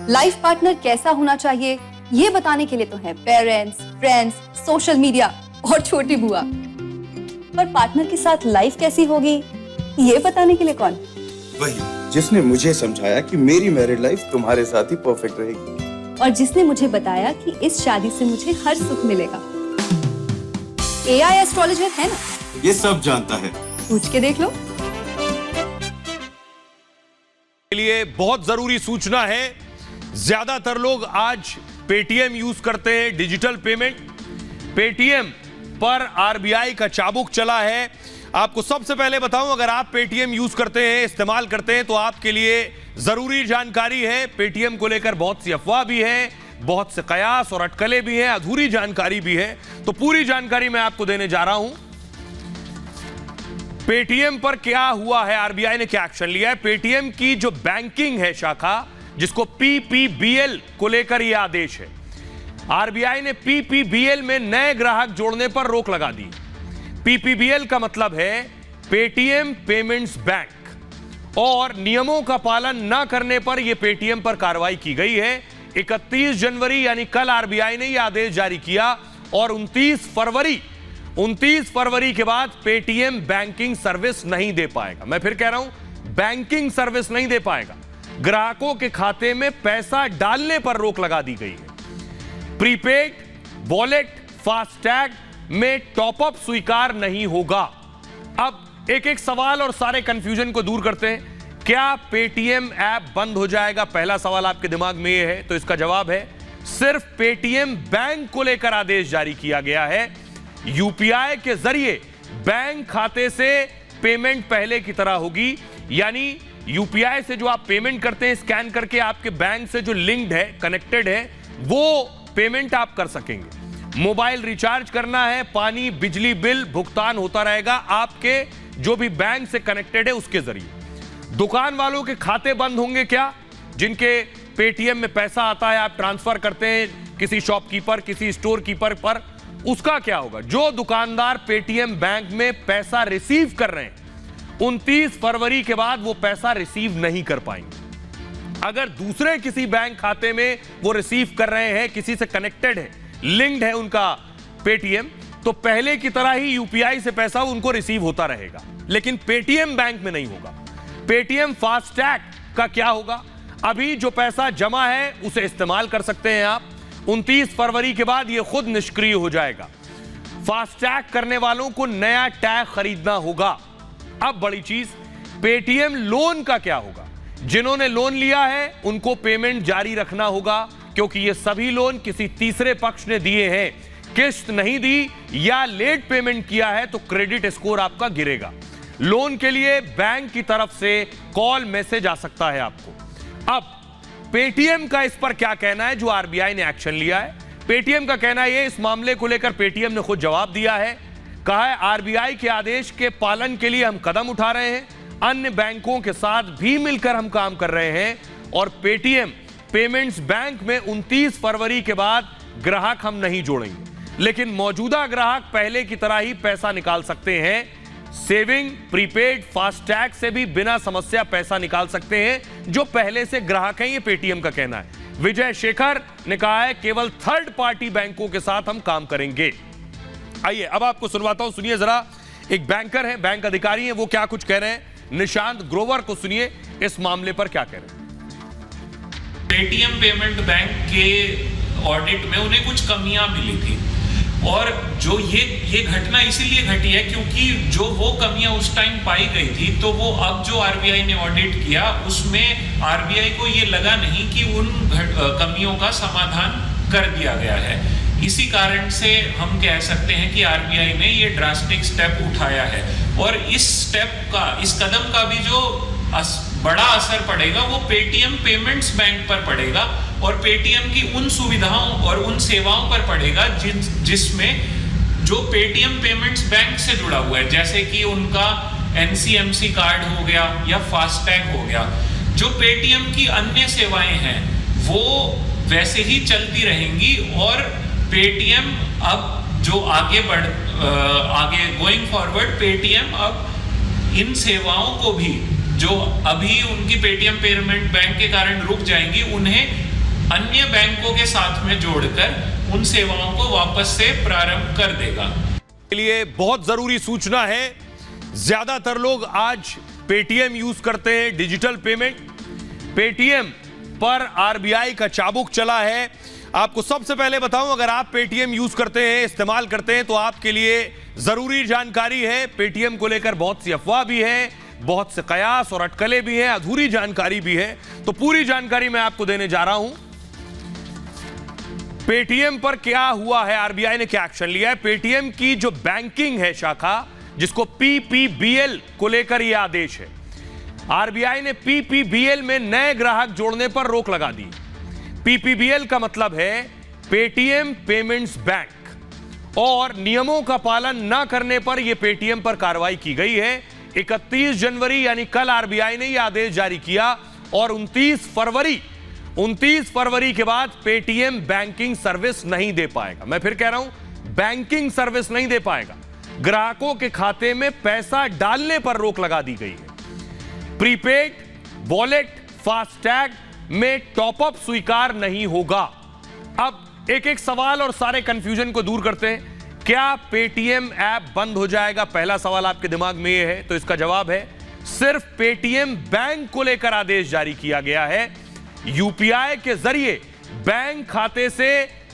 Life partner कैसा होना चाहिए ये बताने के लिए तो है पेरेंट्स, फ्रेंड्स, सोशल मीडिया और छोटी बुआ। पर पार्टनर के साथ लाइफ कैसी होगी ये बताने के लिए कौन? वही जिसने मुझे समझाया कि मेरी मैरिड लाइफ तुम्हारे साथ ही परफेक्ट रहेगी, और जिसने मुझे बताया कि इस शादी से मुझे हर सुख मिलेगा। AI एस्ट्रोलॉजर है ना, ये सब जानता है। पूछ के देख लो। के लिए बहुत जरूरी सूचना है, ज्यादातर लोग आज पेटीएम यूज करते हैं, डिजिटल पेमेंट। पेटीएम पर RBI का चाबुक चला है। आपको सबसे पहले बताऊं, अगर आप पेटीएम यूज करते हैं, इस्तेमाल करते हैं, तो आपके लिए जरूरी जानकारी है। पेटीएम को लेकर बहुत सी अफवाह भी है, बहुत से कयास और अटकलें भी हैं, अधूरी जानकारी भी है। तो पूरी जानकारी मैं आपको देने जा रहा हूं। पेटीएम पर क्या हुआ है, RBI ने क्या एक्शन लिया है। पेटीएम की जो बैंकिंग है शाखा, जिसको PPBL को लेकर यह आदेश है। RBI ने PPBL में नए ग्राहक जोड़ने पर रोक लगा दी। PPBL का मतलब है पेटीएम पेमेंट्स बैंक, और नियमों का पालन न करने पर यह पेटीएम पर कार्रवाई की गई है। 31 जनवरी यानी कल RBI ने यह आदेश जारी किया, और 29 फरवरी के बाद पेटीएम बैंकिंग सर्विस नहीं दे पाएगा। मैं फिर कह रहा हूं, बैंकिंग सर्विस नहीं दे पाएगा। ग्राहकों के खाते में पैसा डालने पर रोक लगा दी गई है। प्रीपेड, वॉलेट, फास्टैग में टॉपअप स्वीकार नहीं होगा। अब एक एक सवाल और सारे कंफ्यूजन को दूर करते हैं। क्या पेटीएम ऐप बंद हो जाएगा? पहला सवाल आपके दिमाग में यह है, तो इसका जवाब है सिर्फ पेटीएम बैंक को लेकर आदेश जारी किया गया है। यूपीआई के जरिए बैंक खाते से पेमेंट पहले की तरह होगी, यानी यूपीआई से जो आप पेमेंट करते हैं स्कैन करके, आपके बैंक से जो लिंक्ड है, कनेक्टेड है, वो पेमेंट आप कर सकेंगे। मोबाइल रिचार्ज करना है, पानी, बिजली बिल भुगतान होता रहेगा आपके जो भी बैंक से कनेक्टेड है उसके जरिए। दुकान वालों के खाते बंद होंगे क्या? जिनके पेटीएम में पैसा आता है, आप ट्रांसफर करते हैं किसी शॉपकीपर, किसी स्टोर कीपर पर, उसका क्या होगा? जो दुकानदार पेटीएम बैंक में पैसा रिसीव कर रहे हैं, 29 फरवरी के बाद वो पैसा रिसीव नहीं कर पाएंगे। अगर दूसरे किसी बैंक खाते में वो रिसीव कर रहे हैं, किसी से कनेक्टेड है, लिंक्ड है उनका पेटीएम, तो पहले की तरह ही यूपीआई से पैसा उनको रिसीव होता रहेगा, लेकिन पेटीएम बैंक में नहीं होगा। पेटीएम फास्टैग का क्या होगा? अभी जो पैसा जमा है उसे इस्तेमाल कर सकते हैं आप, 29 फरवरी के बाद यह खुद निष्क्रिय हो जाएगा। फास्टैग करने वालों को नया टैग खरीदना होगा। अब बड़ी चीज, पेटीएम लोन का क्या होगा? जिन्होंने लोन लिया है उनको पेमेंट जारी रखना होगा, क्योंकि ये सभी लोन किसी तीसरे पक्ष ने दिए हैं। किस्त नहीं दी या लेट पेमेंट किया है तो क्रेडिट स्कोर आपका गिरेगा। लोन के लिए बैंक की तरफ से कॉल, मैसेज आ सकता है आपको। अब पेटीएम का इस पर क्या कहना है जो RBI ने एक्शन लिया है? पेटीएम का कहना है, इस मामले को लेकर पेटीएम ने खुद जवाब दिया है। कहा है RBI के आदेश के पालन के लिए हम कदम उठा रहे हैं, अन्य बैंकों के साथ भी मिलकर हम काम कर रहे हैं, और पेटीएम पेमेंट्स बैंक में 29 फरवरी के बाद ग्राहक हम नहीं जोड़ेंगे, लेकिन मौजूदा ग्राहक पहले की तरह ही पैसा निकाल सकते हैं। सेविंग, प्रीपेड, फास्टैग से भी बिना समस्या पैसा निकाल सकते हैं जो पहले से ग्राहक हैं, ये पेटीएम का कहना है। विजय शेखर ने कहा है केवल थर्ड पार्टी बैंकों के साथ हम काम करेंगे। आइए अब आपको सुनवाता हूं, सुनिए जरा। एक बैंकर है, बैंक अधिकारी हैं, वो क्या कुछ कह रहे हैं। निशांत ग्रोवर को सुनिए, इस मामले पर क्या कह रहे हैं। पेटीएम पेमेंट बैंक के ऑडिट में उन्हें कुछ कमियां मिली थी, और जो ये घटना इसीलिए घटी है क्योंकि जो वो कमियां उस टाइम पाई गई थी, तो वो अब जो RBI ने ऑडिट किया उसमें RBI को ये लगा नहीं कि उन कमियों का समाधान कर दिया गया है। इसी कारण से हम कह सकते हैं कि RBI ने ये ड्रास्टिक स्टेप उठाया है, और इस कदम का भी जो बड़ा असर पड़ेगा वो पेटीएम पेमेंट्स बैंक पर पड़ेगा, और पेटीएम की उन सुविधाओं और उन सेवाओं पर पड़ेगा जिसमें जो पेटीएम पेमेंट्स बैंक से जुड़ा हुआ है, जैसे कि उनका NCMC कार्ड हो गया या फास्टैग हो गया। जो पेटीएम की अन्य सेवाएं हैं वो वैसे ही चलती रहेंगी, और पेटीएम अब जो आगे गोइंग फॉरवर्ड पेटीएम अब इन सेवाओं को भी जो अभी उनकी पेटीएम पेमेंट बैंक के कारण रुक जाएंगी, उन्हें अन्य बैंकों के साथ में जोड़कर उन सेवाओं को वापस से प्रारंभ कर देगा। के लिए बहुत जरूरी सूचना है, ज्यादातर लोग आज पेटीएम यूज करते हैं, डिजिटल पेमेंट। पेटीएम पर आरबीआई का चाबुक चला है। आपको सबसे पहले बताऊं, अगर आप पेटीएम यूज करते हैं, इस्तेमाल करते हैं, तो आपके लिए जरूरी जानकारी है। पेटीएम को लेकर बहुत सी अफवाह भी है, बहुत से कयास और अटकलें भी हैं, अधूरी जानकारी भी है। तो पूरी जानकारी मैं आपको देने जा रहा हूं। पेटीएम पर क्या हुआ है, आरबीआई ने क्या एक्शन लिया है। पेटीएम की जो बैंकिंग है शाखा, जिसको पीपीबीएल को लेकर यह आदेश है। आरबीआई ने पीपीबीएल में नए ग्राहक जोड़ने पर रोक लगा दी। पीपीबीएल का मतलब है पेटीएम पेमेंट्स बैंक, और नियमों का पालन न करने पर यह पेटीएम पर कार्रवाई की गई है। 31 जनवरी यानी कल आरबीआई ने यह आदेश जारी किया, और 29 फरवरी के बाद पेटीएम बैंकिंग सर्विस नहीं दे पाएगा। मैं फिर कह रहा हूं, बैंकिंग सर्विस नहीं दे पाएगा। ग्राहकों के खाते में पैसा डालने पर रोक लगा दी गई है। प्रीपेड, वॉलेट, फास्टैग में टॉपअप स्वीकार नहीं होगा। अब एक एक सवाल और सारे कंफ्यूजन को दूर करते हैं। क्या पेटीएम ऐप बंद हो जाएगा? पहला सवाल आपके दिमाग में यह है, तो इसका जवाब है सिर्फ पेटीएम बैंक को लेकर आदेश जारी किया गया है। यूपीआई के जरिए बैंक खाते से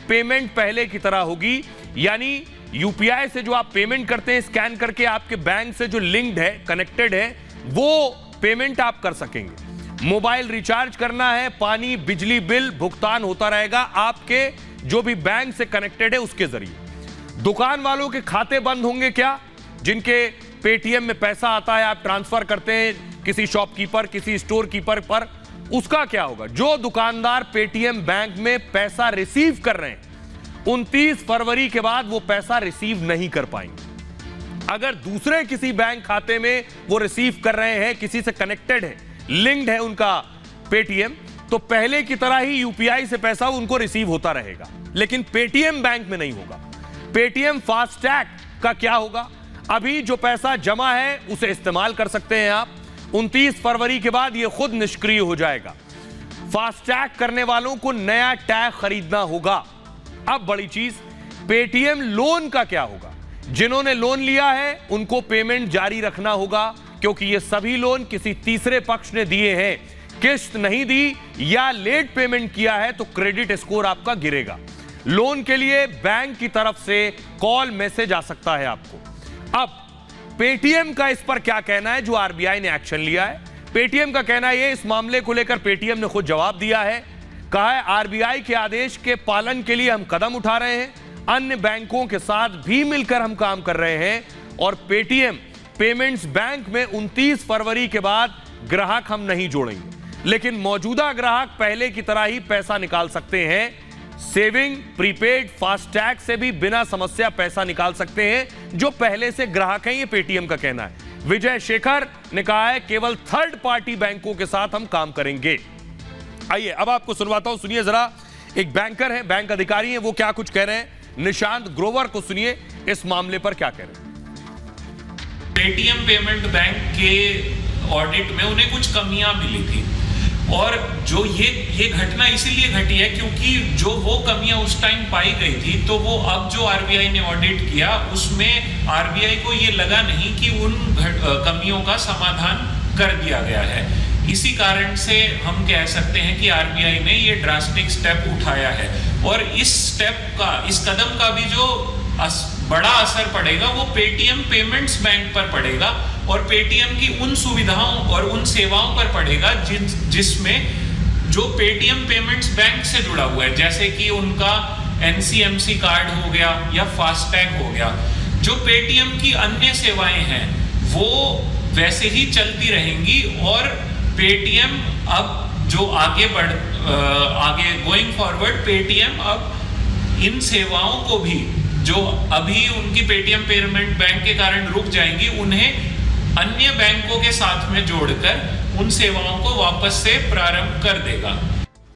पेमेंट पहले की तरह होगी, यानी यूपीआई से जो आप पेमेंट करते हैं स्कैन करके, आपके बैंक से जो लिंक्ड है, कनेक्टेड है, वो पेमेंट आप कर सकेंगे। मोबाइल रिचार्ज करना है, पानी बिजली बिल भुगतान होता रहेगा आपके जो भी बैंक से कनेक्टेड है उसके जरिए। दुकान वालों के खाते बंद होंगे क्या? जिनके पेटीएम में पैसा आता है, आप ट्रांसफर करते हैं किसी शॉपकीपर, किसी स्टोर कीपर पर, उसका क्या होगा? जो दुकानदार पेटीएम बैंक में पैसा रिसीव कर रहे हैं, 29 फरवरी के बाद वो पैसा रिसीव नहीं कर पाएंगे। अगर दूसरे किसी बैंक खाते में वो रिसीव कर रहे हैं, किसी से कनेक्टेड है, लिंक्ड है उनका पेटीएम, तो पहले की तरह ही यूपीआई से पैसा उनको रिसीव होता रहेगा, लेकिन पेटीएम बैंक में नहीं होगा। पेटीएम फास्टैग का क्या होगा? अभी जो पैसा जमा है उसे इस्तेमाल कर सकते हैं आप, 29 फरवरी के बाद यह खुद निष्क्रिय हो जाएगा। फास्टैग करने वालों को नया टैग खरीदना होगा। अब बड़ी चीज, पेटीएम लोन का क्या होगा? जिन्होंने लोन लिया है उनको पेमेंट जारी रखना होगा, क्योंकि ये सभी लोन किसी तीसरे पक्ष ने दिए हैं। किस्त नहीं दी या लेट पेमेंट किया है तो क्रेडिट स्कोर आपका गिरेगा। लोन के लिए बैंक की तरफ से कॉल मैसेज आ सकता है आपको। अब पेटीएम का इस पर क्या कहना है, जो आरबीआई ने एक्शन लिया है? पेटीएम का कहना है, इस मामले को लेकर पेटीएम ने खुद जवाब दिया है। कहा है आरबीआई के आदेश के पालन के लिए हम कदम उठा रहे हैं, अन्य बैंकों के साथ भी मिलकर हम काम कर रहे हैं, और पेटीएम पेमेंट्स बैंक में 29 फरवरी के बाद ग्राहक हम नहीं जोड़ेंगे, लेकिन मौजूदा ग्राहक पहले की तरह ही पैसा निकाल सकते हैं। सेविंग, प्रीपेड, फास्टैग से भी बिना समस्या पैसा निकाल सकते हैं जो पहले से ग्राहक हैं, ये पेटीएम का कहना है। विजय शेखर ने कहा है केवल थर्ड पार्टी बैंकों के साथ हम काम करेंगे। आइए अब आपको सुनवाता हूं, सुनिए जरा। एक बैंकर है, बैंक अधिकारी हैं, वो क्या कुछ कह रहे हैं। निशांत ग्रोवर को सुनिए, इस मामले पर क्या कह रहे हैं। पेटीएम पेमेंट बैंक के ऑडिट में उन्हें कुछ कमियां मिली थी, और जो ये घटना इसीलिए घटी है क्योंकि जो वो कमियां उस टाइम पाई गई थी, तो वो अब जो आरबीआई ने ऑडिट किया उसमें आरबीआई को ये लगा नहीं कि उन कमियों का समाधान कर दिया गया है। इसी कारण से हम कह सकते हैं कि आरबीआई ने ये ड्रास्टिक स्टेप उठाया है, और इस कदम का भी जो बड़ा असर पड़ेगा वो पेटीएम पेमेंट्स बैंक पर पड़ेगा, और पेटीएम की उन सुविधाओं और उन सेवाओं पर पड़ेगा जिसमें जो पेटीएम पेमेंट्स बैंक से जुड़ा हुआ है, जैसे कि उनका एनसीएमसी कार्ड हो गया या फास्टैग हो गया। जो पेटीएम की अन्य सेवाएं हैं वो वैसे ही चलती रहेंगी, और पेटीएम अब जो आगे गोइंग फॉरवर्ड पेटीएम अब इन सेवाओं को भी जो अभी उनकी पेटीएम पेमेंट बैंक के कारण रुक जाएंगी, उन्हें अन्य बैंकों के साथ में जोड़कर उन सेवाओं को वापस से प्रारंभ कर देगा।